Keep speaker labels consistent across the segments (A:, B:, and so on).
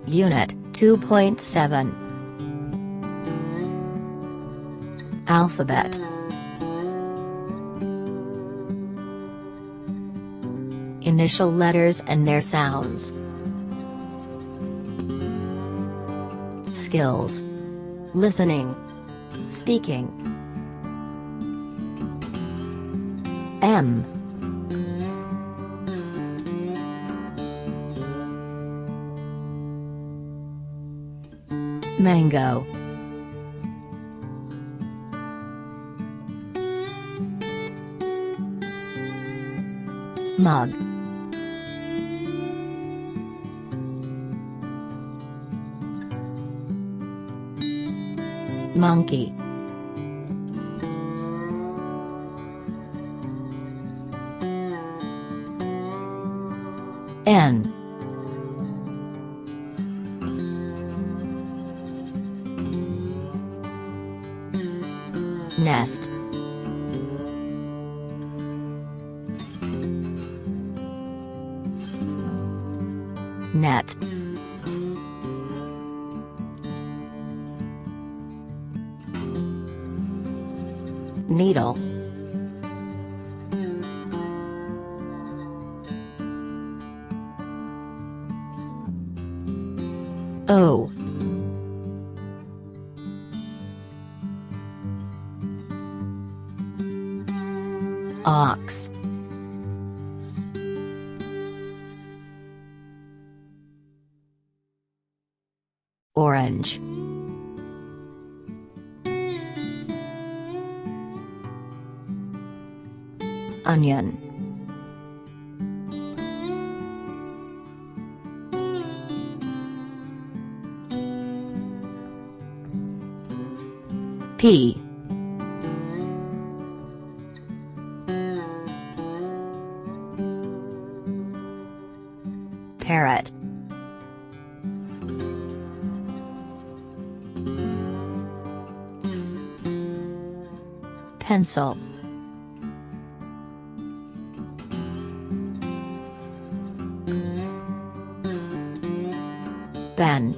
A: Unit 2.7 Alphabet. Initial letters and their sounds. Skills. Listening. Speaking. M. Mango. Mug. Monkey. N. Nest. Net. Needle. O. Ox. Orange. Onion. Pea. Parrot. Pencil. Ben.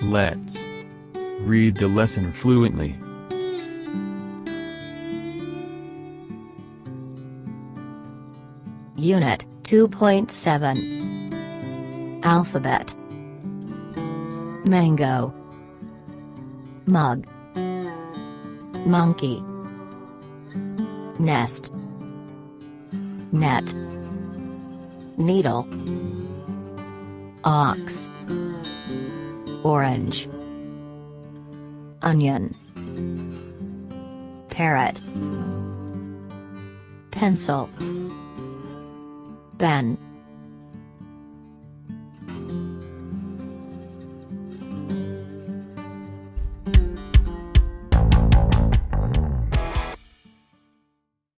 B: Let's read the lesson fluently.
A: Unit 2.7 Alphabet. Mango. Mug. Monkey. Nest. Net. Needle. Ox. Orange. Onion. Parrot. Pencil. Ben.